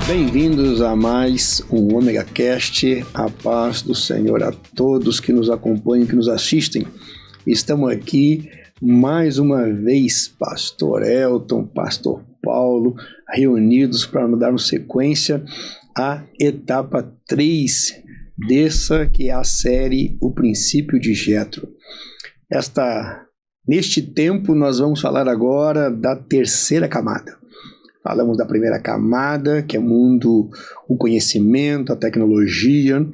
Bem-vindos a mais um Omega Cast. A paz do Senhor a todos que nos acompanham, que nos assistem. Estamos aqui mais uma vez, Pastor Elton, Pastor Paulo, reunidos para darmos sequência à etapa 3 dessa que é a série O Princípio de Jétro. Neste tempo nós vamos falar agora da terceira camada. Falamos da primeira camada, que é o conhecimento, a tecnologia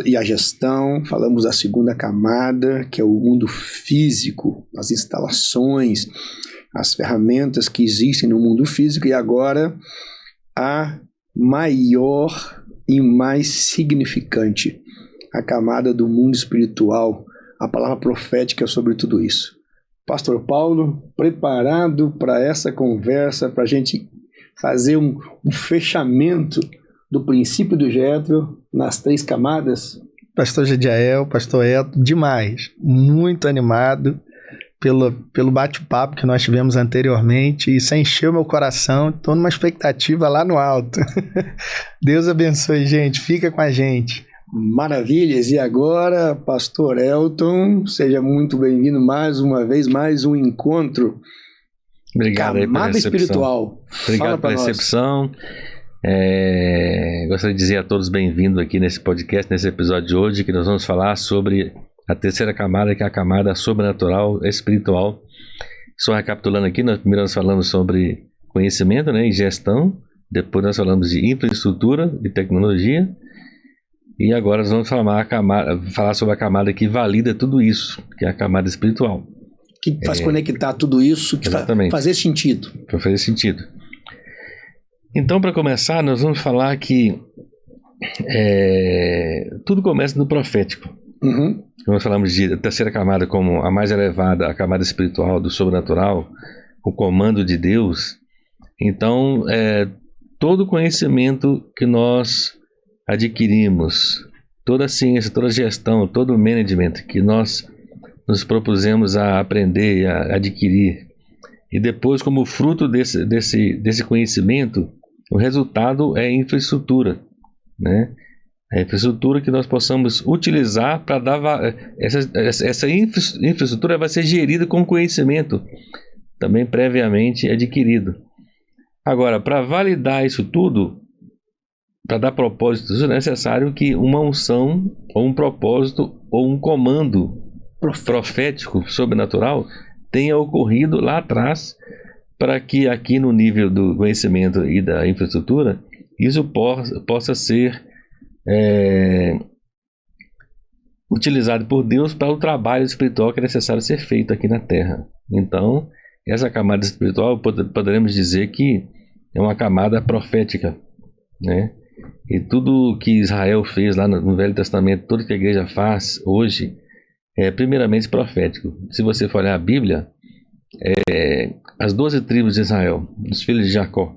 e a gestão. Falamos da segunda camada, que é o mundo físico, as instalações, as ferramentas que existem no mundo físico. E agora, a maior e mais significante, a camada do mundo espiritual, a palavra profética sobre tudo isso. Pastor Paulo, preparado para essa conversa, para a gente fazer um fechamento do princípio do Jétro nas 3 camadas? Pastor Gediael, Pastor Elton, demais, muito animado pelo bate-papo que nós tivemos anteriormente, e isso encheu meu coração, estou numa expectativa lá no alto. Deus abençoe, gente, fica com a gente. Maravilhas, e agora, Pastor Elton, seja muito bem-vindo mais uma vez, mais um encontro. Obrigado aí pela recepção. Espiritual. Obrigado pela recepção. Gostaria de dizer a todos bem-vindos aqui nesse podcast, nesse episódio de hoje, que nós vamos falar sobre a terceira camada, que é a camada sobrenatural, espiritual. Só recapitulando aqui, primeiro nós falamos sobre conhecimento, né, e gestão, depois nós falamos de infraestrutura e tecnologia, e agora nós vamos falar sobre a camada que valida tudo isso, que é a camada espiritual. Que faz conectar tudo isso, que fazer sentido. Para fazer sentido. Então, para começar, nós vamos falar que tudo começa no profético. Uhum. Nós falamos de terceira camada como a mais elevada, a camada espiritual, do sobrenatural, o comando de Deus. Então, todo conhecimento que nós adquirimos, toda a ciência, toda a gestão, todo o management que nós nos propusemos a aprender, a adquirir, e depois, como fruto desse conhecimento, o resultado é infraestrutura, né? A infraestrutura que nós possamos utilizar para dar... Essa infraestrutura vai ser gerida com conhecimento, também previamente adquirido. Agora, para validar isso tudo, para dar propósito, é necessário que uma unção, ou um propósito, ou um comando profético, sobrenatural, tenha ocorrido lá atrás, para que aqui no nível do conhecimento e da infraestrutura, isso possa ser utilizado por Deus para o trabalho espiritual que é necessário ser feito aqui na Terra. Então, essa camada espiritual, poderemos dizer que é uma camada profética, né? E tudo que Israel fez lá no Velho Testamento, tudo que a igreja faz hoje, é primeiramente profético. Se você for olhar a Bíblia, as 12 tribos de Israel, os filhos de Jacó,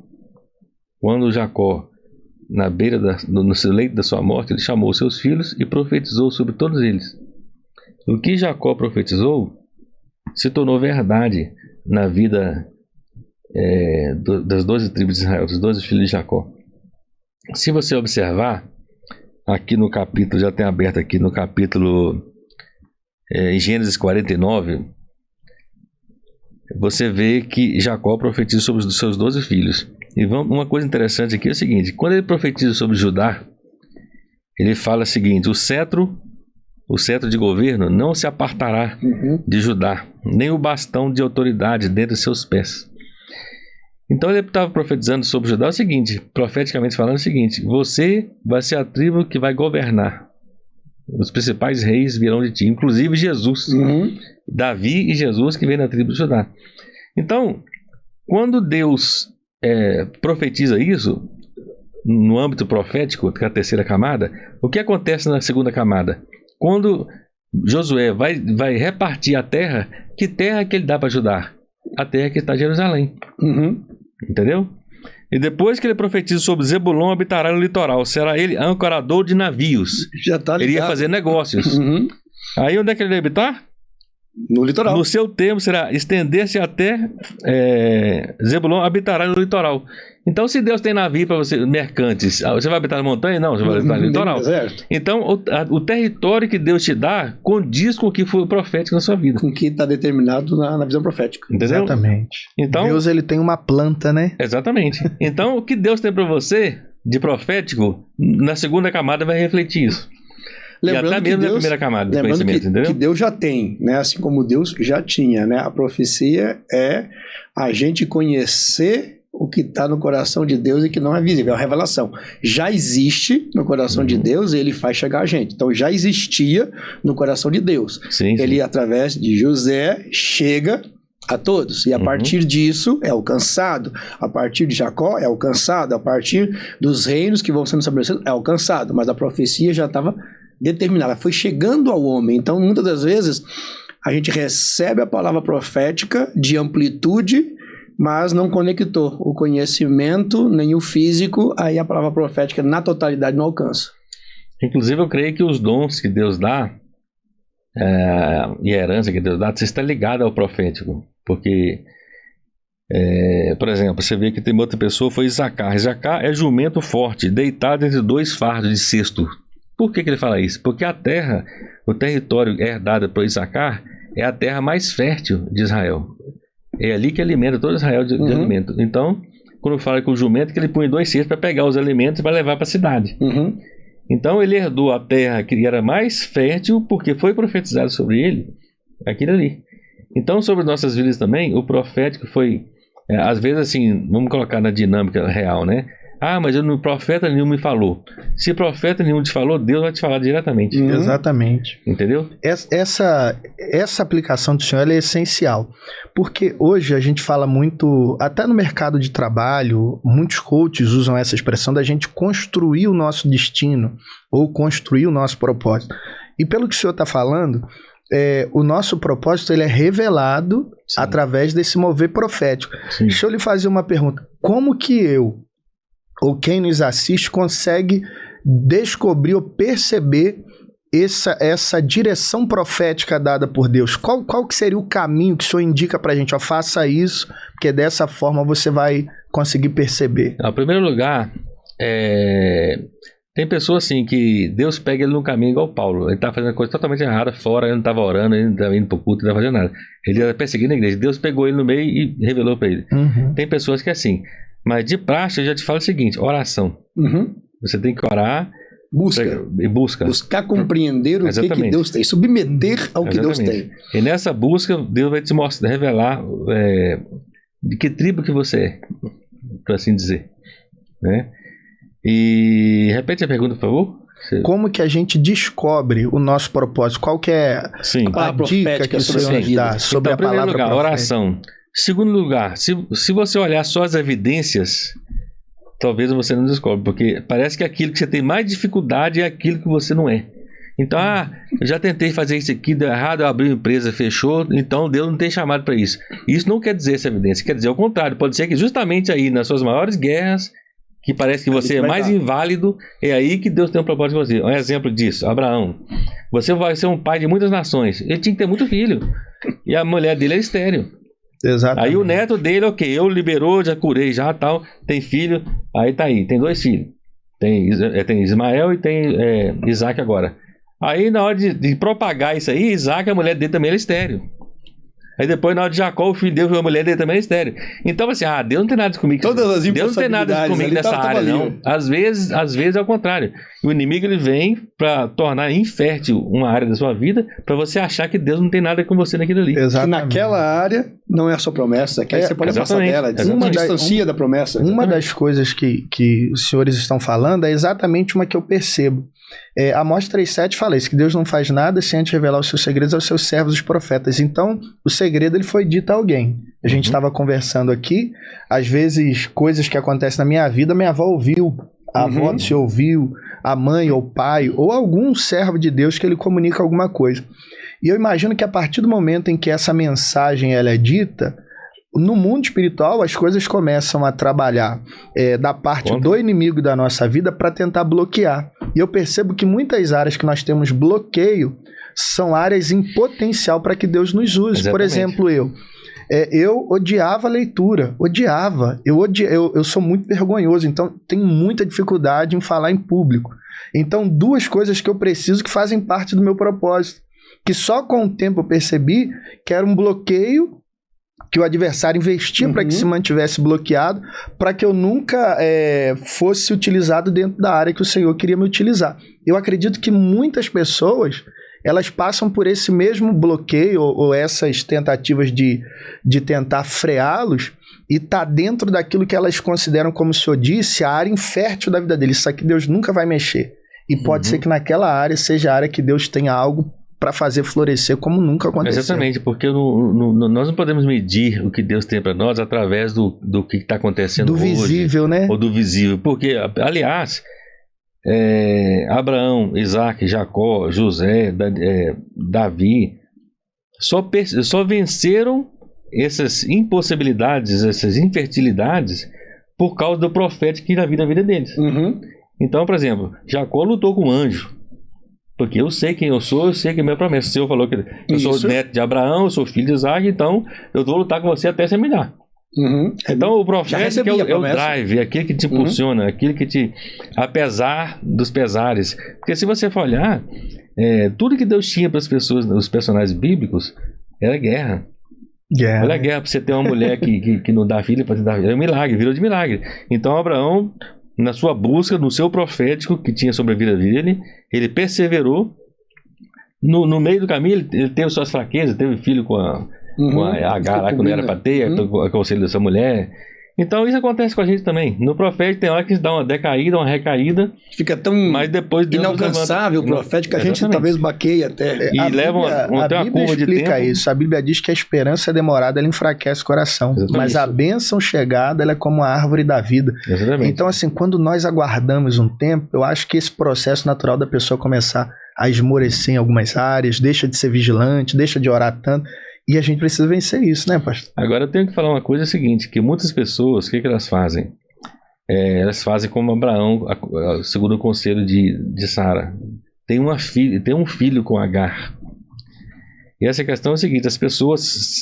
quando Jacó, na beira no leito da sua morte, ele chamou os seus filhos e profetizou sobre todos eles. O que Jacó profetizou se tornou verdade na vida das 12 tribos de Israel, dos 12 filhos de Jacó. Se você observar, aqui no capítulo, já tem aberto aqui no capítulo em Gênesis 49, você vê que Jacó profetiza sobre os seus 12 filhos. E uma coisa interessante aqui é o seguinte: quando ele profetiza sobre Judá, ele fala o seguinte: o cetro de governo não se apartará de Judá, nem o bastão de autoridade dentre seus pés. Então ele estava profetizando sobre Judá o seguinte, profeticamente falando o seguinte: você vai ser a tribo que vai governar. Os principais reis virão de ti, inclusive Jesus. Davi e Jesus, que vem da tribo de Judá. Então, quando Deus profetiza isso, no âmbito profético, que é a terceira camada, o que acontece na segunda camada? Quando Josué vai repartir a terra, que terra que ele dá para Judá? A terra que está em Jerusalém. Entendeu? E depois que ele profetiza sobre Zebulon, habitará no litoral. Será ele ancorador de navios. Já tá ligado. Ele ia fazer negócios. Uhum. Aí onde é que ele ia habitar? No litoral. No seu termo será estender-se até Zebulon, habitará no litoral. Então, se Deus tem navio para você, mercantes, você vai habitar na montanha? Não, você vai habitar no litoral. Deserto. Então, o território que Deus te dá condiz com o que foi profético na sua vida. Com o que está determinado na visão profética. Entendeu? Exatamente. Então, Deus, ele tem uma planta, né? exatamente. Então, o que Deus tem para você de profético, na segunda camada vai refletir isso. Lembrando e até mesmo na primeira camada do conhecimento, entendeu? Que Deus já tem, né? Assim como Deus já tinha, né? A profecia é a gente conhecer o que está no coração de Deus e que não é visível, é a revelação. Já existe no coração de Deus e ele faz chegar a gente. Então já existia no coração de Deus. Sim, sim. Ele, através de José, chega a todos. E a partir disso é alcançado. A partir de Jacó é alcançado. A partir dos reinos que vão sendo estabelecidos é alcançado. Mas a profecia já estava determinada, foi chegando ao homem. Então, muitas das vezes, a gente recebe a palavra profética de amplitude, mas não conectou o conhecimento, nem o físico, aí a palavra profética na totalidade não alcança. Inclusive, eu creio que os dons que Deus dá, e a herança que Deus dá, você está ligado ao profético. Porque, por exemplo, você vê que tem outra pessoa, foi Isacar. Isacar é jumento forte, deitado entre dois fardos de cesto. Por que ele fala isso? Porque a terra, o território herdado por Isacar, é a terra mais fértil de Israel. É ali que alimenta todo Israel de alimento. Então, quando fala com o jumento, que ele põe 2 cestos para pegar os alimentos e para levar para a cidade. Então, ele herdou a terra que era mais fértil, porque foi profetizado sobre ele, aquilo ali. Então, sobre nossas vidas também, o profético foi, às vezes assim, vamos colocar na dinâmica real, né? Ah, mas profeta nenhum me falou. Se profeta nenhum te falou, Deus vai te falar diretamente. Exatamente. Entendeu? Essa aplicação do Senhor ela é essencial. Porque hoje a gente fala muito, até no mercado de trabalho, muitos coaches usam essa expressão da gente construir o nosso destino ou construir o nosso propósito. E pelo que o Senhor está falando, o nosso propósito ele é revelado através desse mover profético. Sim. Deixa eu lhe fazer uma pergunta. Como que eu ou quem nos assiste consegue descobrir ou perceber essa direção profética dada por Deus? Qual que seria o caminho que o Senhor indica para a gente? Faça isso, porque dessa forma você vai conseguir perceber. Em primeiro lugar, tem pessoas assim que Deus pega ele no caminho igual Paulo. Ele está fazendo coisa totalmente errada fora, ele não estava orando, ele não estava indo para o culto, ele não estava fazendo nada. Ele estava perseguindo a igreja. Deus pegou ele no meio e revelou para ele. Tem pessoas que é assim. Mas de praxe eu já te falo o seguinte, oração. Você tem que orar e busca. Buscar compreender o que Deus tem, submeter ao que Deus tem. E nessa busca, Deus vai te mostrar, revelar de que tribo que você é, por assim dizer. Né? E repete a pergunta, por favor. Como que a gente descobre o nosso propósito? Qual que é a dica que o Senhor nos dá sobre então, a palavra lugar, profética? oração. Segundo lugar, se você olhar só as evidências, talvez você não descobre, porque parece que aquilo que você tem mais dificuldade é aquilo que você não é. Então, eu já tentei fazer isso aqui, deu errado, eu abri uma empresa, fechou, então Deus não tem chamado para isso. Isso não quer dizer essa evidência, quer dizer o contrário. Pode ser que justamente aí, nas suas maiores guerras, que parece que você é mais inválido, é aí que Deus tem um propósito para você. Um exemplo disso, Abraão. Você vai ser um pai de muitas nações. Ele tinha que ter muito filho. E a mulher dele é estéril. Exatamente. Aí o neto dele, eu liberou, já curei, já tal, tem filho, aí tá aí, tem 2 filhos. Tem Ismael e tem Isaac agora. Aí na hora de propagar isso aí, Isaac, a mulher dele também é estéril. Aí depois, na hora de Jacó, o filho dele, a mulher dele também é estéril. Então, assim, Deus não tem nada comigo. Todas as Deus não tem nada comigo nessa área, não. Às vezes é o contrário. O inimigo, ele vem para tornar infértil uma área da sua vida, para você achar que Deus não tem nada com você naquilo ali. Exatamente. Que naquela área não é a sua promessa, que aí você pode passar dela, distancia da promessa. Uma das coisas que os senhores estão falando é exatamente uma que eu percebo. Amós 3,7 fala isso, que Deus não faz nada sem antes revelar os seus segredos aos seus servos, os profetas. Então, o segredo ele foi dito a alguém. A gente estava conversando aqui, às vezes, coisas que acontecem na minha vida, minha avó ouviu, a avó se ouviu, a mãe ou o pai, ou algum servo de Deus que ele comunica alguma coisa. E eu imagino que a partir do momento em que essa mensagem ela é dita, no mundo espiritual as coisas começam a trabalhar da parte do inimigo da nossa vida para tentar bloquear. E eu percebo que muitas áreas que nós temos bloqueio são áreas em potencial para que Deus nos use. Exatamente. Por exemplo, eu odiava a leitura, eu sou muito vergonhoso, então tenho muita dificuldade em falar em público. Então, duas coisas que eu preciso que fazem parte do meu propósito, que só com o tempo eu percebi que era um bloqueio que o adversário investia para que se mantivesse bloqueado, para que eu nunca fosse utilizado dentro da área que o Senhor queria me utilizar. Eu acredito que muitas pessoas, elas passam por esse mesmo bloqueio ou essas tentativas de tentar freá-los e tá dentro daquilo que elas consideram, como o senhor disse, a área infértil da vida deles. Isso aqui Deus nunca vai mexer. E pode ser que naquela área seja a área que Deus tenha algo para fazer florescer como nunca aconteceu. Exatamente, porque nós não podemos medir o que Deus tem para nós através do que está acontecendo hoje. Do visível, né? Ou do visível. Porque, aliás, Abraão, Isaac, Jacó, José, Davi, só venceram essas impossibilidades, essas infertilidades, por causa do profeta que ia vir na vida deles. Então, por exemplo, Jacó lutou com um anjo. Porque eu sei quem eu sou, eu sei que é minha promessa. O Senhor falou que eu sou neto de Abraão, eu sou filho de Isaac, então eu vou lutar com você até você me dar. Então o profeta é o drive, é aquele que te impulsiona, aquele que te... Apesar dos pesares. Porque se você for olhar, tudo que Deus tinha para as pessoas, os personagens bíblicos, era guerra. Olha a guerra para você ter uma mulher que não dá filho para te dar filho. É um milagre, virou de milagre. Então Abraão, na sua busca, no seu profético que tinha sobre a vida dele, ele perseverou. No meio do caminho ele teve suas fraquezas, teve filho com a Agar lá quando era para ter, com o conselho dessa mulher. Então isso acontece com a gente também. No profético tem hora que dá uma decaída, uma recaída. Fica tão mas depois Deus inalcançável o profético que a gente talvez baqueia até. E leva uma curva de tempo. Isso. A Bíblia diz que a esperança demorada ela enfraquece o coração. Exatamente. Mas a bênção chegada ela é como a árvore da vida. Exatamente. Então assim, quando nós aguardamos um tempo, eu acho que esse processo natural da pessoa começar a esmorecer em algumas áreas, deixa de ser vigilante, deixa de orar tanto. E a gente precisa vencer isso, né, pastor? Agora eu tenho que falar uma coisa seguinte, que muitas pessoas, o que elas fazem? Elas fazem como Abraão, segundo o conselho de Sara. Tem um filho com Agar. E essa questão é a seguinte, as pessoas,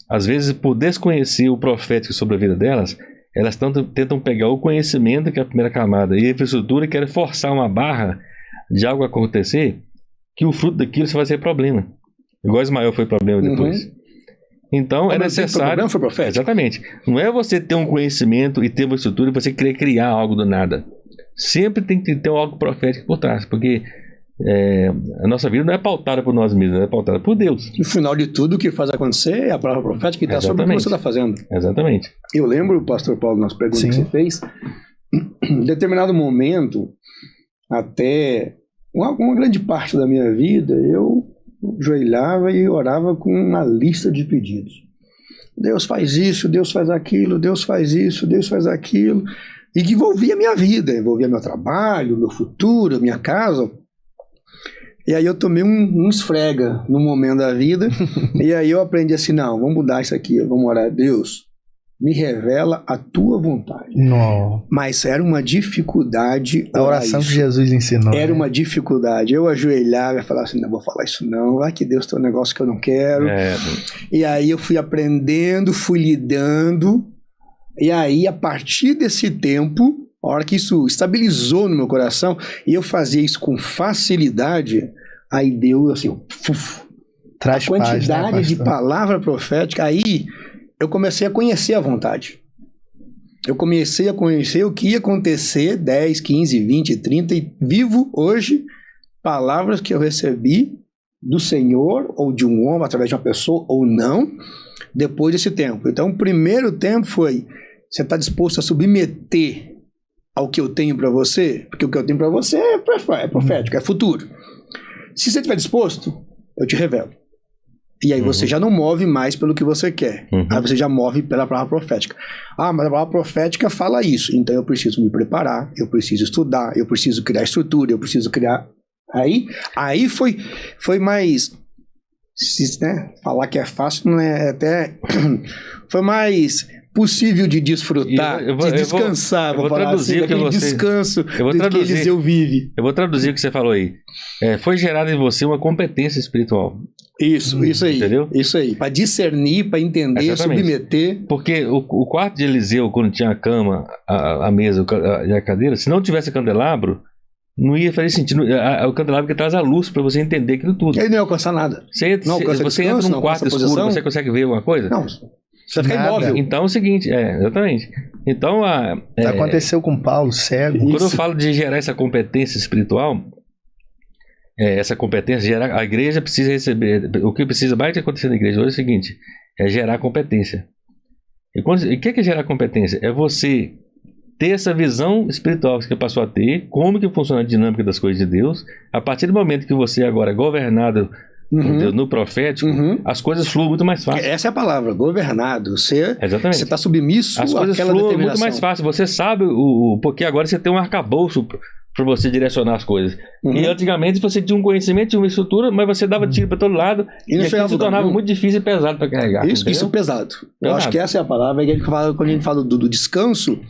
às vezes, por desconhecer o profético sobre a vida delas, elas tentam pegar o conhecimento, que é a primeira camada, e a infraestrutura, e querem forçar uma barra de algo acontecer, que o fruto daquilo vai ser problema. Igual Ismael foi problema depois. Então é necessário. O problema foi profético. Exatamente. Não é você ter um conhecimento e ter uma estrutura e você querer criar algo do nada. Sempre tem que ter algo profético por trás, porque a nossa vida não é pautada por nós mesmos, é pautada por Deus. No final de tudo, o que faz acontecer é a palavra profética que está sobre o que você está fazendo. Exatamente. Eu lembro, pastor Paulo, nas perguntas que você fez, em determinado momento, até uma grande parte da minha vida, eu ajoelhava e orava com uma lista de pedidos. Deus faz isso, Deus faz aquilo, Deus faz isso, Deus faz aquilo. E que envolvia a minha vida, envolvia meu trabalho, meu futuro, minha casa. E aí eu tomei um esfrega no momento da vida. E aí eu aprendi assim, não, vamos mudar isso aqui, vamos orar. Deus, me revela a tua vontade. Não. Mas era uma dificuldade. A oração que Jesus ensinou. Era uma dificuldade. Eu ajoelhava e falava assim, não vou falar isso não. Vai que Deus tem um negócio que eu não quero. E aí eu fui aprendendo, fui lidando. E aí, a partir desse tempo, a hora que isso estabilizou no meu coração, e eu fazia isso com facilidade, aí deu assim, Traz a quantidade paz, né, de palavra profética, aí eu comecei a conhecer a vontade. Eu comecei a conhecer o que ia acontecer 10, 15, 20, 30 e vivo hoje palavras que eu recebi do Senhor ou de um homem através de uma pessoa ou não, depois desse tempo. Então o primeiro tempo foi, você está disposto a submeter ao que eu tenho para você? Porque o que eu tenho para você é profético, é futuro. Se você estiver disposto, eu te revelo. E aí você já não move mais pelo que você quer. Aí você já move pela palavra profética. Ah, mas a palavra profética fala isso. Então eu preciso me preparar, eu preciso estudar, eu preciso criar estrutura, eu preciso criar... Aí foi mais né, falar que é fácil não é até... Foi mais possível de desfrutar, de descansar. Eu vou traduzir assim, o que você... descanso eu vou traduzir, que Eliseu vive. Eu vou traduzir o que você falou aí. Foi gerado em você uma competência espiritual. Isso aí. Entendeu? Isso aí. Para discernir, para entender, exatamente. Submeter. Porque o quarto de Eliseu, quando tinha a cama, a mesa e a cadeira, se não tivesse candelabro, não ia fazer sentido. O candelabro que traz a luz para você entender aquilo tudo. Ele não ia alcançar nada. Você entra num quarto escuro, você consegue ver alguma coisa? Não. Você fica imóvel. Então é o seguinte, exatamente. Então, aconteceu com Paulo, cego. Quando eu falo de gerar essa competência espiritual, essa competência, a igreja precisa receber. O que precisa mais acontecer na igreja hoje é o seguinte: é gerar competência. E o que é gerar competência? É você ter essa visão espiritual que você passou a ter, como que funciona a dinâmica das coisas de Deus. A partir do momento que você agora é governado por Deus no profético, as coisas fluem muito mais fácil. Essa é a palavra, governado. Você está submisso àquela determinação. As coisas fluem muito mais fácil. Você sabe porque agora você tem um arcabouço para você direcionar as coisas. E antigamente você tinha um conhecimento, tinha uma estrutura, mas você dava tiro para todo lado e aquilo se tornava muito difícil e pesado para carregar. Isso é pesado. Eu acho que essa é a palavra. Quando a gente fala do descanso,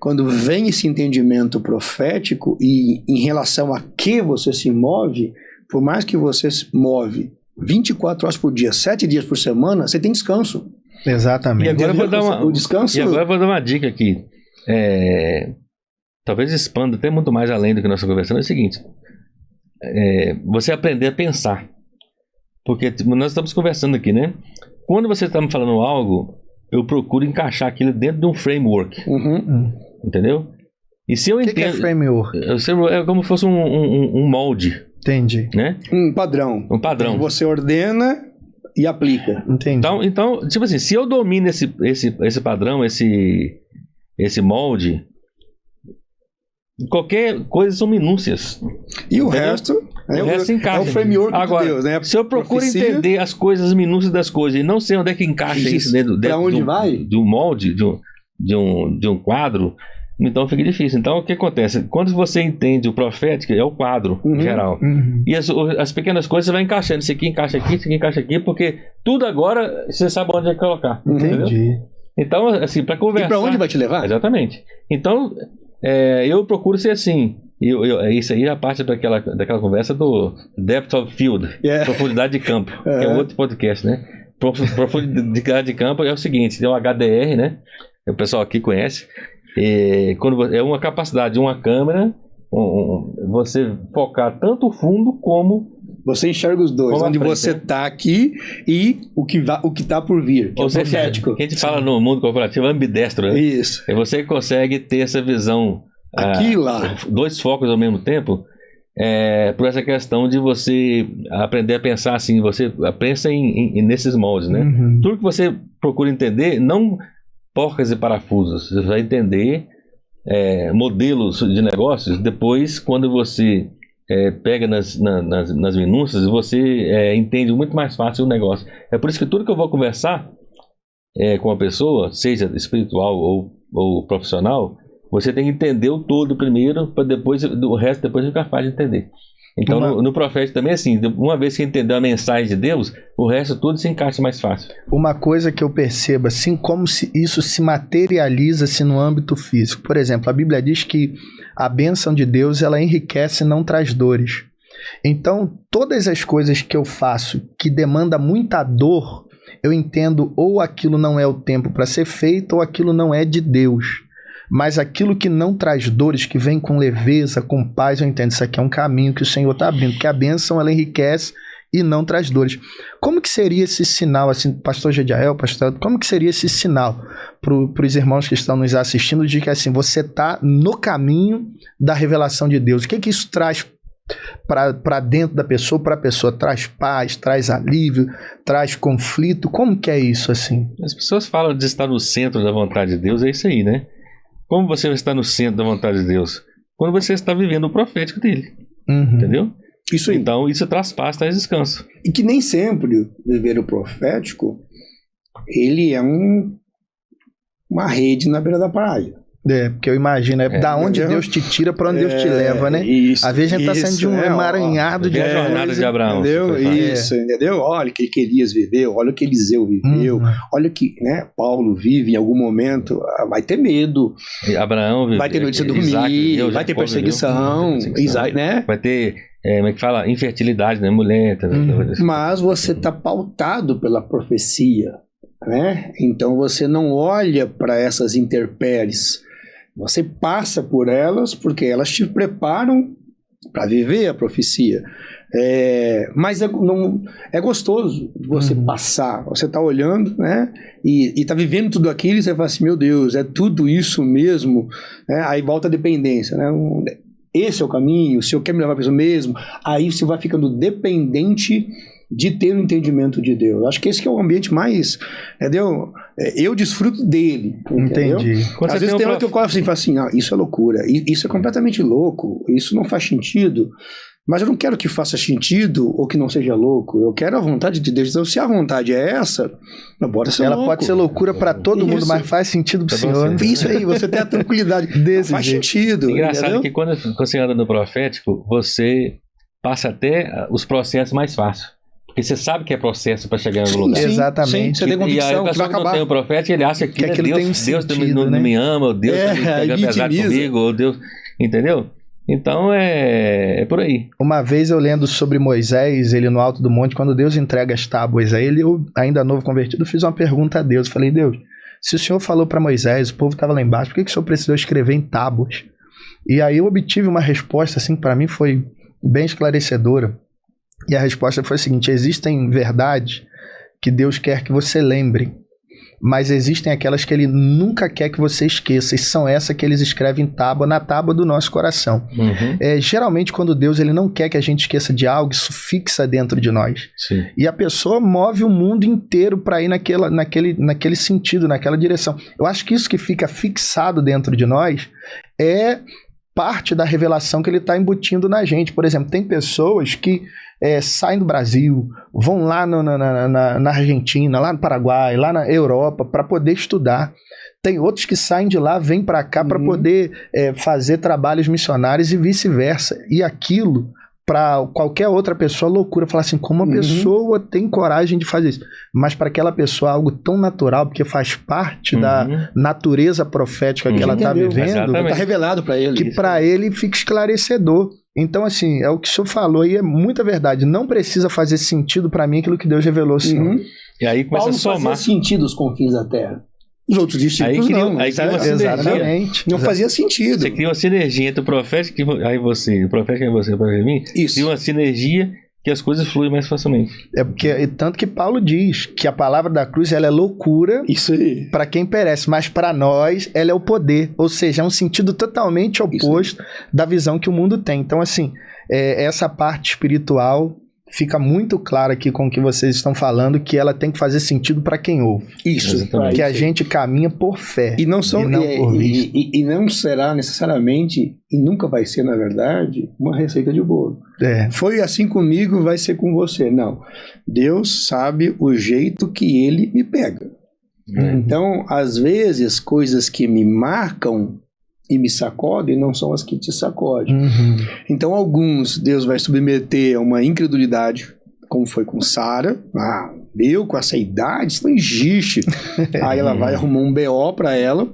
quando vem esse entendimento profético e em relação a que você se move, por mais que você se move 24 horas por dia, 7 dias por semana, você tem descanso. Exatamente. E agora o descanso... E agora eu vou dar uma dica aqui. Talvez expanda até muito mais além do que nós estamos conversando. É o seguinte: você aprender a pensar. Porque nós estamos conversando aqui, né? Quando você está me falando algo, eu procuro encaixar aquilo dentro de um framework. Entendeu? E se eu entendo... O que é framework? É como se fosse um molde. Entendi. Né? Um padrão. Um padrão. Que você ordena e aplica. Entendi. Então, tipo assim, se eu domino esse padrão, esse molde, qualquer coisa são minúcias. E o resto se encaixa. É o framework agora, de Deus, né? Se eu procuro entender as coisas, as minúcias das coisas, e não sei onde é que encaixa isso dentro de um molde, de um quadro, então fica difícil. Então o que acontece? Quando você entende o profético, é o quadro geral. E as pequenas coisas você vai encaixando. Isso aqui encaixa aqui, isso aqui encaixa aqui, porque tudo agora você sabe onde é que colocar. Entendi. Entendeu? Então, assim, para conversar... E para onde vai te levar? Exatamente. Então, eu procuro ser assim. Isso aí é a parte daquela conversa do Depth of Field, profundidade de campo, que é outro podcast, né? Profundidade de campo é o seguinte: tem o HDR, né? O pessoal aqui conhece. É uma capacidade de uma câmera, você focar tanto o fundo como... Você enxerga os dois, onde você está aqui e o que está por vir, que é o profético. Que a gente fala no mundo corporativo ambidestro, né? Isso. E você consegue ter essa visão, aqui e lá, dois focos ao mesmo tempo, por essa questão de você aprender a pensar assim, você pensa nesses moldes, né? Tudo que você procura entender, não porcas e parafusos, você vai entender modelos de negócios depois, quando você pega nas minúcias, você entende muito mais fácil o negócio. É por isso que tudo que eu vou conversar com a pessoa, seja espiritual ou profissional, você tem que entender o todo primeiro, para depois o resto depois ficar fácil de entender. Então no profético também é assim, uma vez que entendeu a mensagem de Deus, o resto tudo se encaixa mais fácil. Uma coisa que eu percebo, assim, como isso se materializa-se no âmbito físico. Por exemplo, a Bíblia diz que a bênção de Deus, ela enriquece e não traz dores. Então, todas as coisas que eu faço que demanda muita dor, eu entendo ou aquilo não é o tempo para ser feito, ou aquilo não é de Deus. Mas aquilo que não traz dores, que vem com leveza, com paz, eu entendo, isso aqui é um caminho que o Senhor está abrindo, porque a bênção, ela enriquece e não traz dores. Como que seria esse sinal, assim, pastor Gediael, pastor, como que seria esse sinal para os irmãos que estão nos assistindo, de que assim, você está no caminho da revelação de Deus? O que isso traz para dentro da pessoa, para a pessoa? Traz paz, traz alívio, traz conflito? Como que é isso, assim? As pessoas falam de estar no centro da vontade de Deus, é isso aí, né? Como você está no centro da vontade de Deus? Quando você está vivendo o profético dele. Entendeu? Isso aí. Então, isso traz paz, traz descanso. E que nem sempre viver o profético, ele é uma rede na beira da praia. Porque eu imagino, da onde Deus te tira para onde Deus te leva, né? Isso, às vezes a gente tá saindo de um emaranhado de a jornada de Abraão. Entendeu? Isso, entendeu? Olha o que Elias viveu, olha o que Eliseu viveu, olha o que, né, Paulo vive em algum momento, vai ter medo. E Abraão viveu, vai ter noite de dormir, vai ter perseguição, Isaac, né? Vai ter, como é que fala? Infertilidade, né? Mulher. Mas você tá pautado pela profecia, né? Então você não olha para essas intempéries. Você passa por elas porque elas te preparam para viver a profecia. Mas é gostoso você passar. Você está olhando, né? E está vivendo tudo aquilo e você fala assim, meu Deus, é tudo isso mesmo? Aí volta a dependência, né? Esse é o caminho, se eu quero me levar para isso mesmo, aí você vai ficando dependente de ter o entendimento de Deus. Acho que esse que é o ambiente mais, entendeu? Eu desfruto dele, entendeu? Entendi. Às vezes tem hora que eu coloco assim e falo assim, isso é loucura, isso é completamente louco, isso não faz sentido, mas eu não quero que faça sentido ou que não seja louco, eu quero a vontade de Deus. Então, se a vontade é essa, bora ser louco. Ela pode ser loucura para todo mundo, mas faz sentido pro senhor. Isso aí, você tem a tranquilidade. Faz sentido. Engraçado, entendeu? que quando você anda no profético, você passa até os processos mais fáceis. Porque você sabe que é processo para chegar em algum lugar. Exatamente. Você tem convicção e aí, a que vai pessoa que não acabar. tem o profeta, ele acha que aquilo tem um sentido, não né? me ama, ou Deus está me pegando pesado comigo, ou Deus... Entendeu? Então é por aí. Uma vez eu lendo sobre Moisés, ele no alto do monte, quando Deus entrega as tábuas a ele, eu, ainda novo convertido, fiz uma pergunta a Deus. Falei, Deus, se o Senhor falou para Moisés, o povo estava lá embaixo, por que o Senhor precisou escrever em tábuas? E aí eu obtive uma resposta, assim, para mim foi bem esclarecedora. E a resposta foi a seguinte: existem verdades que Deus quer que você lembre, mas existem aquelas que Ele nunca quer que você esqueça, e são essas que Eles escrevem na tábua do nosso coração. Geralmente, quando Deus ele não quer que a gente esqueça de algo, isso fixa dentro de nós. Sim. E a pessoa move o mundo inteiro para ir naquele sentido, naquela direção. Eu acho que isso que fica fixado dentro de nós é parte da revelação que Ele está embutindo na gente. Por exemplo, tem pessoas que saem do Brasil, vão lá na Argentina, lá no Paraguai, lá na Europa, para poder estudar. Tem outros que saem de lá, vêm para cá para poder fazer trabalhos missionários e vice-versa. E aquilo, para qualquer outra pessoa, loucura. Falar assim, como uma pessoa tem coragem de fazer isso? Mas para aquela pessoa, algo tão natural, porque faz parte da natureza profética que ela está vivendo. Está revelado para ele. Que para ele fica esclarecedor. Então, assim, é o que o senhor falou e é muita verdade. Não precisa fazer sentido para mim aquilo que Deus revelou, senhor. E aí começa Paulo a somar. fazia sentido os confins da terra. Os outros discípulos não. Aí cria uma exatamente. Não fazia sentido. Você cria uma sinergia entre o profético e você, o profeta e você, para mim. Isso. Cria uma sinergia que as coisas fluem mais facilmente. Tanto que Paulo diz que a palavra da cruz ela é loucura para quem perece, mas para nós ela é o poder, ou seja, é um sentido totalmente oposto da visão que o mundo tem. Então, assim, essa parte espiritual fica muito clara aqui com o que vocês estão falando, que ela tem que fazer sentido para quem ouve. Isso. Que a gente caminha por fé. E não será necessariamente, e nunca vai ser, na verdade, uma receita de bolo. Foi assim comigo, vai ser com você. Não. Deus sabe o jeito que Ele me pega. Então, às vezes, coisas que me marcam e me sacodem não são as que te sacodem. Então, alguns Deus vai submeter a uma incredulidade, como foi com Sara. Eu com essa idade, isso não existe. Aí ela vai arrumar um BO para ela.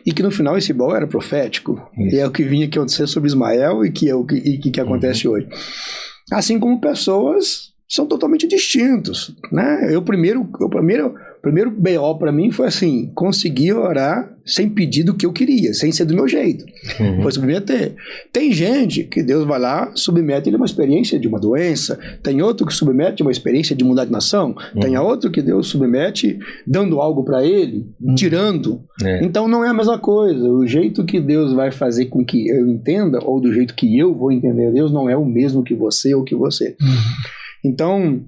E que no final esse BO era profético. E é o que vinha acontecer sobre Ismael e que é o que acontece hoje. Assim como pessoas são totalmente distintos, né? O primeiro BO para mim foi assim, conseguir orar sem pedir do que eu queria, sem ser do meu jeito. Foi submeter. Tem gente que Deus vai lá, submete ele a uma experiência de uma doença, tem outro que submete a uma experiência de mudar de nação, tem outro que Deus submete dando algo para ele, tirando. Então não é a mesma coisa. O jeito que Deus vai fazer com que eu entenda, ou do jeito que eu vou entender Deus, não é o mesmo que você ou que você. Então,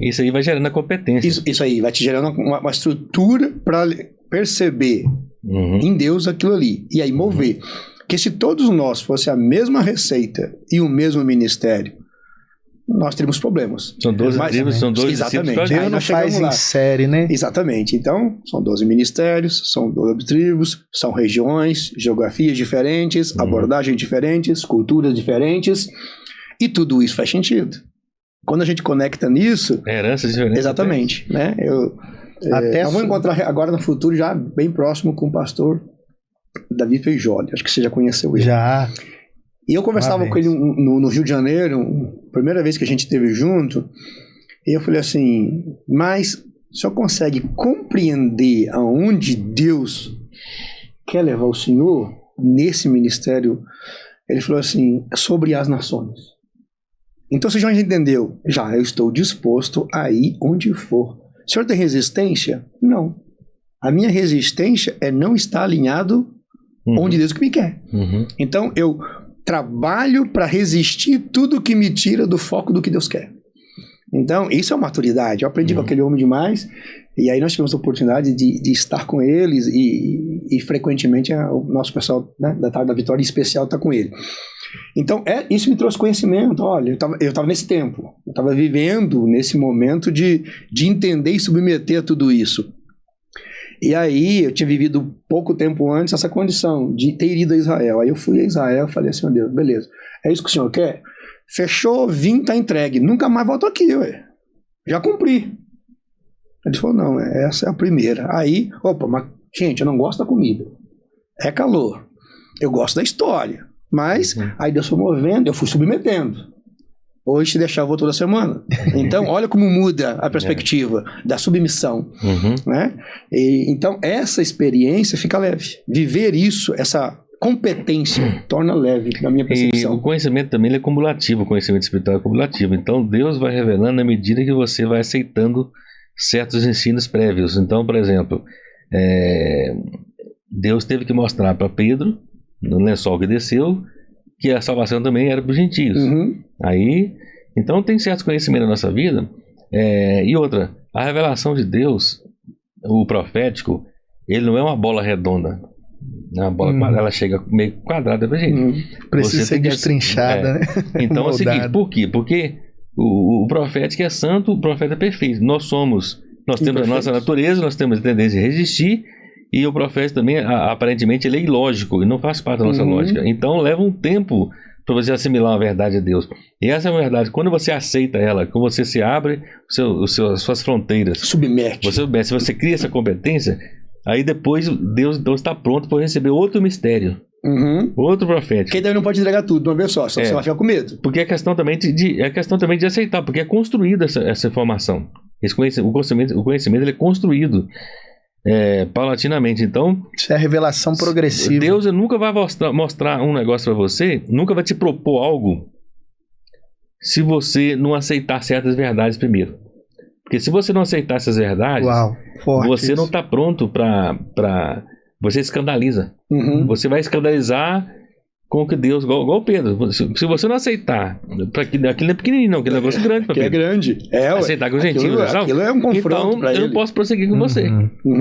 isso aí vai gerando a competência. Isso aí, vai te gerando uma estrutura para perceber em Deus aquilo ali. E aí mover. Porque se todos nós fosse a mesma receita e o mesmo ministério, nós teríamos problemas. São 12 tribos, são 12 exatamente. discípulos. Deus não faz em série, né? Exatamente. Então, são 12 ministérios, são 12 tribos, são regiões, geografias diferentes, abordagens diferentes, culturas diferentes, e tudo isso faz sentido. Quando a gente conecta nisso... Heranças diferentes. Exatamente. Né? Nós vamos encontrar agora no futuro, já bem próximo, com o pastor Davi Feijoli. Acho que você já conheceu ele. Já. E eu conversava com ele no Rio de Janeiro, primeira vez que a gente esteve junto, e eu falei assim, mas o senhor consegue compreender aonde Deus quer levar o senhor nesse ministério? Ele falou assim, sobre as nações. Então você já entendeu? Já, eu estou disposto a ir onde for. O senhor tem resistência? Não. A minha resistência é não estar alinhado onde Deus que me quer. Então eu trabalho para resistir tudo que me tira do foco do que Deus quer. Então isso é uma maturidade. Eu aprendi com aquele homem demais, e aí nós tivemos a oportunidade de estar com eles, e frequentemente o nosso pessoal, né, da Tarde da Vitória em especial está com ele. Então, isso me trouxe conhecimento. Olha, eu estava nesse tempo, eu estava vivendo nesse momento de entender e submeter a tudo isso. E aí, eu tinha vivido pouco tempo antes essa condição de ter ido a Israel. Aí eu fui a Israel e falei assim, meu Deus, beleza, é isso que o senhor quer? Fechou, vim, tá entregue. Nunca mais volto aqui, ué. Já cumpri. Ele falou, não, essa é a primeira. Aí, mas, gente, eu não gosto da comida. É calor. Eu gosto da história. Mas, aí Deus foi movendo, eu fui submetendo. Hoje, se deixar, eu vou toda semana. Então, olha como muda a perspectiva da submissão. Né? Então, essa experiência fica leve. Viver isso, essa competência, torna leve, na minha percepção. E o conhecimento também ele é cumulativo, o conhecimento espiritual é cumulativo. Então, Deus vai revelando na medida que você vai aceitando certos ensinos prévios. Então, por exemplo, Deus teve que mostrar para Pedro, no lençol que desceu, que a salvação também era para os gentios. Aí, então tem certos conhecimentos na nossa vida. E outra, a revelação de Deus, o profético, ele não é uma bola redonda. A bola quadrada, ela chega meio quadrada pra gente. Precisa ser destrinchada, né? Então é o seguinte, por quê? Porque o profético é santo, o profeta é perfeito. Nós temos a nossa natureza, nós temos a tendência de resistir. E o profeta também, aparentemente, ele é ilógico e não faz parte da nossa lógica. Então, leva um tempo para você assimilar a verdade de Deus. E essa é a verdade. Quando você aceita ela, quando você se abre as suas fronteiras, submete. Se você cria essa competência, aí depois Deus está pronto para receber outro mistério. Outro profético. Porque daí não pode entregar tudo de uma vez só, senão você vai ficar com medo. Porque é questão também de aceitar, porque é construída essa informação. O conhecimento ele é construído paulatinamente. Então, isso é a revelação progressiva. Deus nunca vai mostrar um negócio para você, nunca vai te propor algo se você não aceitar certas verdades primeiro. Porque se você não aceitar essas verdades, você não está pronto para você escandaliza. Você vai escandalizar com que Deus, igual Pedro, se você não aceitar, aquilo não é pequenininho não, aquele negócio grande para Pedro. É grande. Aceitar com o gentil. Aquilo é um confronto para ele. Eu não posso prosseguir com você.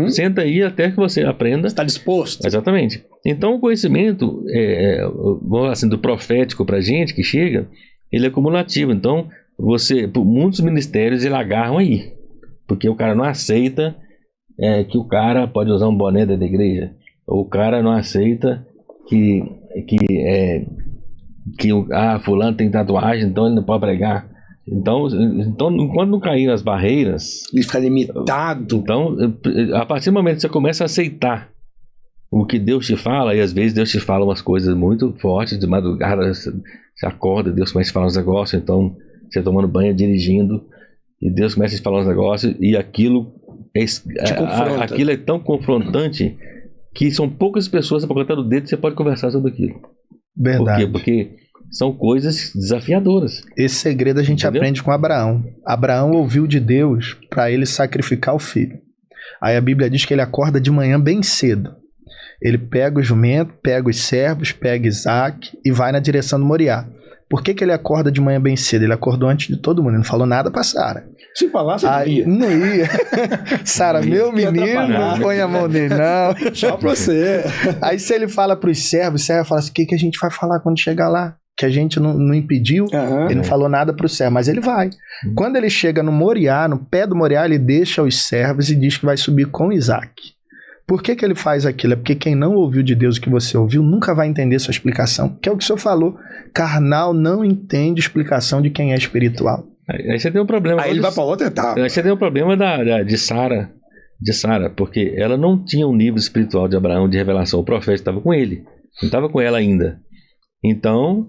Senta aí até que você aprenda. Está disposto. Exatamente. Então o conhecimento, vamos falar assim, do profético para a gente que chega, ele é cumulativo. Então, muitos ministérios ele agarram aí. Porque o cara não aceita que o cara pode usar um boné da igreja. Ou o cara não aceita que fulano tem tatuagem, então ele não pode pregar. Então enquanto não cair as barreiras, ele fica limitado. Então, a partir do momento que você começa a aceitar o que Deus te fala, e às vezes Deus te fala umas coisas muito fortes, de madrugada você acorda, Deus começa a falar uns negócios, então você tomando banho, dirigindo, e Deus começa a te falar uns negócios, e aquilo é tão confrontante que são poucas pessoas apontando o dedo e você pode conversar sobre aquilo. Verdade. Por quê? Porque são coisas desafiadoras. Esse segredo a gente aprende com Abraão. Abraão ouviu de Deus para ele sacrificar o filho. Aí a Bíblia diz que ele acorda de manhã bem cedo. Ele pega o jumento, pega os servos, pega Isaac e vai na direção do Moriá. Por que ele acorda de manhã bem cedo? Ele acordou antes de todo mundo, ele não falou nada para Sara. Se falasse, não ia. Não ia. Sara, meu menino, não põe a mão nele, não. Tchau pra você. Aí se ele fala pros servos, o servo fala assim, o que a gente vai falar quando chegar lá? que a gente não impediu, ele não falou nada para o servo, mas ele vai. Quando ele chega no Moriá, no pé do Moriá, ele deixa os servos e diz que vai subir com Isaac. Por que ele faz aquilo? É porque quem não ouviu de Deus o que você ouviu nunca vai entender sua explicação, que é o que o senhor falou. Carnal não entende explicação de quem é espiritual. Aí você tem um problema. Aí ele vai para outra etapa. Aí você tem um problema de Sara, porque ela não tinha um nível espiritual de Abraão de revelação. O profeta estava com ele, não estava com ela ainda. Então,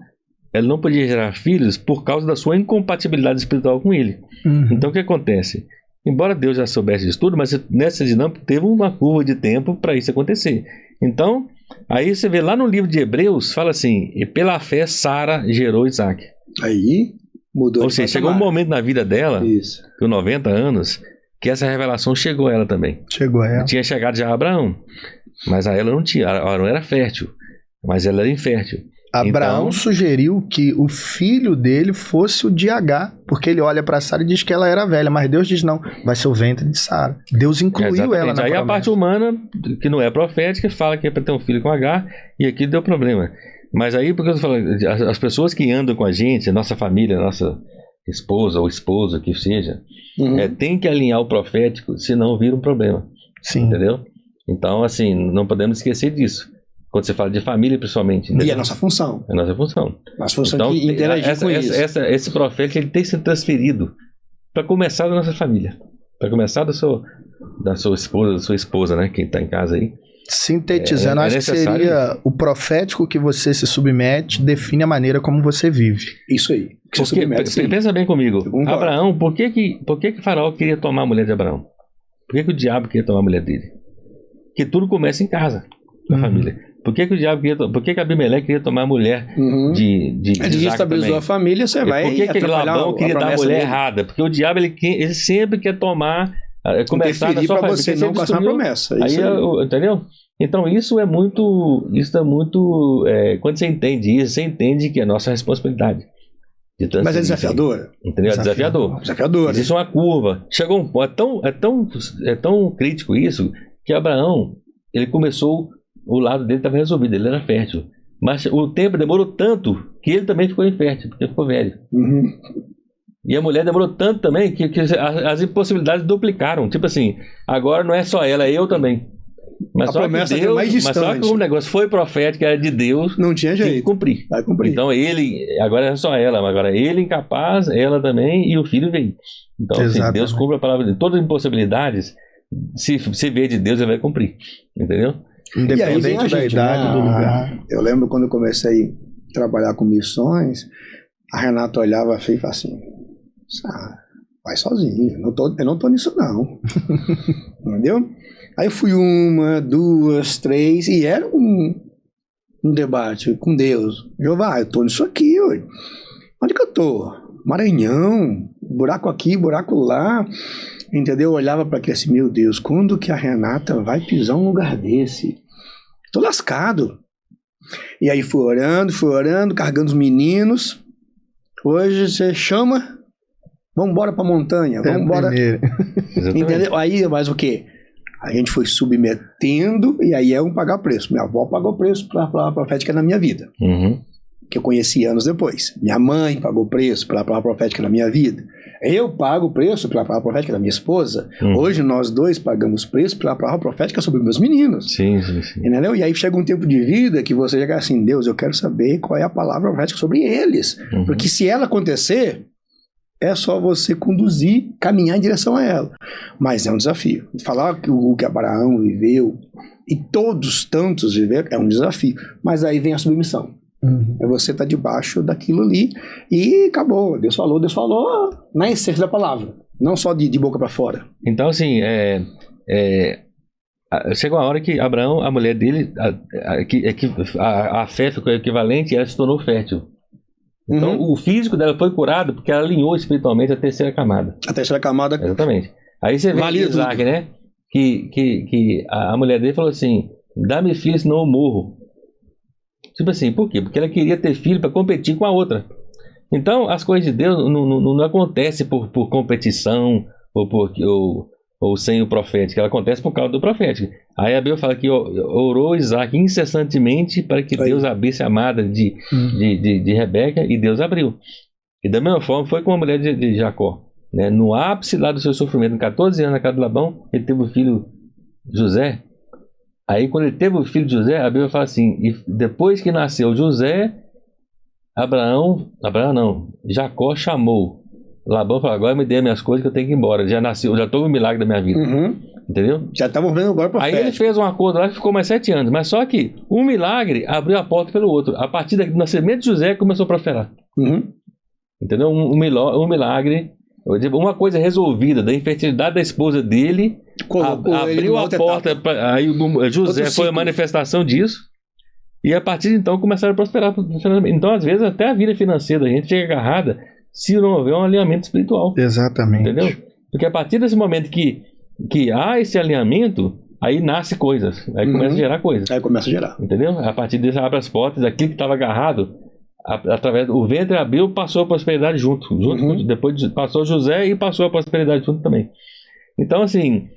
ela não podia gerar filhos por causa da sua incompatibilidade espiritual com ele. Então, o que acontece? Embora Deus já soubesse disso tudo, mas nessa dinâmica teve uma curva de tempo para isso acontecer. Então, aí você vê lá no livro de Hebreus, fala assim, e pela fé Sara gerou Isaac. Aí mudou. Ou seja, chegou um momento na vida dela, com 90 anos, que essa revelação chegou a ela também. Chegou a ela. Tinha chegado já a Abraão, mas a ela não tinha. Ela não era fértil, mas ela era infértil. Abraão sugeriu que o filho dele fosse o de Agar, porque ele olha para Sara e diz que ela era velha, mas Deus diz não, vai ser o ventre de Sara. Deus incluiu ela na promessa. Aí a parte humana, que não é profética, fala que é para ter um filho com Agar, e aqui deu problema. Mas aí, porque eu tô falando, as pessoas que andam com a gente, a nossa família, a nossa esposa ou esposo, que seja, tem que alinhar o profético, senão vira um problema. Sim. Entendeu? Então, assim, não podemos esquecer disso. Quando você fala de família, principalmente. Entendeu? E é a nossa função. É a nossa função. Nossa função então, que interagir com isso. Esse profeta ele tem que ser transferido para começar da nossa família. Para começar da sua esposa, né? Quem está em casa aí. Sintetizando, acho que seria o profético que você se submete, define a maneira como você vive. Isso aí. Pensa bem comigo. Abraão, por que Faraó queria tomar a mulher de Abraão? Por que o diabo queria tomar a mulher dele? Porque tudo começa em casa, na família. Por que o diabo por que Abimeleque queria tomar a mulher de desestabilizou a família, você vai. Por que Labão queria dar a mulher errada? Porque o diabo ele sempre quer tomar, começar na sua família. Você não passar a promessa. Aí, entendeu? Então isso é muito. Quando você entende isso, você entende que é nossa responsabilidade. Mas é desafiador. Entendeu? É desafiador. Existe uma curva. Chegou um ponto. É tão crítico isso que Abraão, ele começou. O lado dele estava resolvido, ele era fértil. Mas o tempo demorou tanto que ele também ficou infértil, porque ficou velho. E a mulher demorou tanto também que as impossibilidades duplicaram. Tipo assim, agora não é só ela, é eu também. Mas a promessa é mais distante. Mas só que o negócio foi profético, era de Deus. Não tinha jeito. Tinha que cumprir. Vai cumprir. Então agora é só ela, mas agora ele incapaz, ela também, e o filho veio. Então assim, Deus cumpre a palavra dele. Todas as impossibilidades, se vier de Deus, ele vai cumprir. Entendeu? Independente da idade do lugar. Eu lembro quando eu comecei a trabalhar com missões, a Renata olhava e falava assim, vai sozinho, eu não tô nisso não. Entendeu? Aí fui 1, 2, 3, e era um debate com Deus. Jeová, eu tô nisso aqui, ué. Onde que eu tô? Maranhão, buraco aqui, buraco lá. Entendeu? Eu olhava para aquilo assim, meu Deus, quando que a Renata vai pisar um lugar desse? Tô lascado. E aí fui orando, carregando os meninos. Hoje você chama, vamos embora pra montanha, vamos embora. Entendeu? Aí, mas o quê? A gente foi submetendo e aí é pagar preço. Minha avó pagou preço pela palavra profética na minha vida. Que eu conheci anos depois. Minha mãe pagou preço pela palavra profética na minha vida. Eu pago o preço pela palavra profética da minha esposa. Hoje nós dois pagamos preço pela palavra profética sobre meus meninos. Sim. Entendeu? E aí chega um tempo de vida que você chega assim, Deus, eu quero saber qual é a palavra profética sobre eles. Porque se ela acontecer, é só você conduzir, caminhar em direção a ela. Mas é um desafio. Falar o que Abraão viveu, e todos tantos viveram, é um desafio. Mas aí vem a submissão. É você estar debaixo daquilo ali e acabou. Deus falou na essência da palavra, não só de boca para fora. Então, assim, chegou uma hora que Abraão, a mulher dele, a fé ficou equivalente e ela se tornou fértil. Então, o físico dela foi curado porque ela alinhou espiritualmente a terceira camada. A terceira camada. Exatamente. Aí você vê Isaac, tudo, né? Que a mulher dele falou assim: dá-me filho, senão eu morro. Tipo assim, por quê? Porque ela queria ter filho para competir com a outra. Então, as coisas de Deus não acontecem por competição ou sem o profético. Ela acontece por causa do profético. Aí a Bíblia fala que orou Isaac incessantemente para que Deus abrisse a amada de Rebeca, e Deus abriu. E da mesma forma foi com a mulher de Jacó, né? No ápice lá do seu sofrimento, com 14 anos na casa de Labão, ele teve o filho José. Aí quando ele teve o filho de José, a Bíblia fala assim, e depois que nasceu José, Jacó chamou Labão e falou: agora me dê as minhas coisas que eu tenho que ir embora. Já estou no milagre da minha vida. Entendeu? Já estamos vendo agora para Aí ele fez um acordo lá que ficou mais 7 anos. Mas só que um milagre abriu a porta pelo outro. A partir do nascimento de José começou a prosperar. Entendeu? Um milagre, uma coisa resolvida da infertilidade da esposa dele, abriu a porta. Aí José foi a manifestação disso. E a partir de então começaram a prosperar. Então, às vezes, até a vida financeira da gente fica agarrada se não houver um alinhamento espiritual. Exatamente. Entendeu? Porque a partir desse momento que há esse alinhamento, aí nasce coisas. Aí começa a gerar coisas. Aí começa a gerar. Entendeu? A partir disso abre as portas, aquilo que estava agarrado, através do ventre abriu, passou a prosperidade junto. Depois passou José e passou a prosperidade junto também. Então, assim,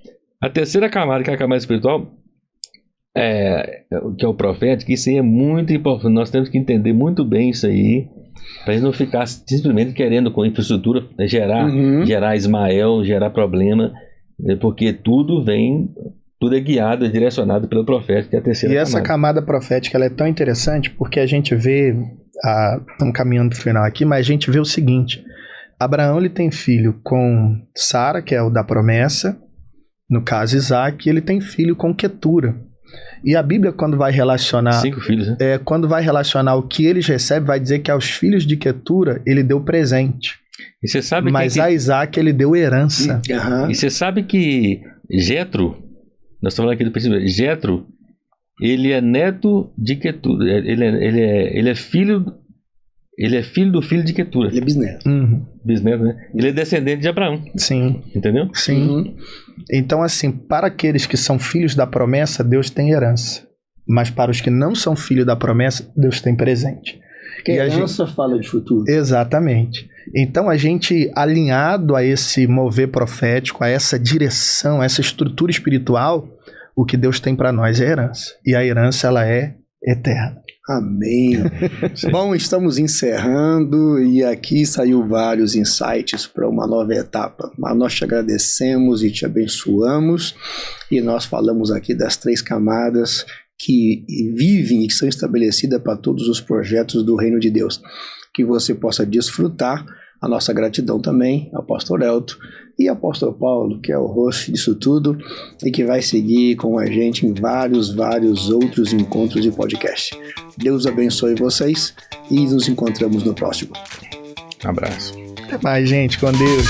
a terceira camada, que é a camada espiritual, que é o profético, isso aí é muito importante. Nós temos que entender muito bem isso aí, para a gente não ficar simplesmente querendo com infraestrutura gerar Ismael, gerar problema, porque tudo é guiado, é direcionado pelo profeta, que é a terceira camada. E essa camada profética, ela é tão interessante porque a gente vê, estamos caminhando para o final aqui, mas a gente vê o seguinte: Abraão ele tem filho com Sara, que é o da promessa, no caso Isaac, e ele tem filho com Quetura. E a Bíblia, quando vai relacionar 5 filhos, né? Quando vai relacionar o que eles recebem, vai dizer que aos filhos de Quetura ele deu presente. E você sabe mas a Isaac ele deu herança. E você sabe que Jetro, nós estamos falando aqui do princípio, Jetro, ele é neto de Quetura. Ele é filho do filho de Quetura. Ele é bisneto. Bisneto, né? Ele é descendente de Abraão. Sim. Entendeu? Sim. Então, assim, para aqueles que são filhos da promessa, Deus tem herança. Mas para os que não são filhos da promessa, Deus tem presente. Porque a herança fala de futuro. Exatamente. Então, a gente, alinhado a esse mover profético, a essa direção, a essa estrutura espiritual, o que Deus tem para nós é herança. E a herança, ela é eterna. Amém. Bom, estamos encerrando e aqui saiu vários insights para uma nova etapa. Mas nós te agradecemos e te abençoamos, e nós falamos aqui das 3 camadas que vivem e que são estabelecidas para todos os projetos do Reino de Deus. Que você possa desfrutar. A nossa gratidão também ao Pastor Elton e ao Apóstolo Paulo, que é o host disso tudo e que vai seguir com a gente em vários outros encontros de podcast. Deus abençoe vocês e nos encontramos no próximo. Um abraço. Até mais, gente. Com Deus.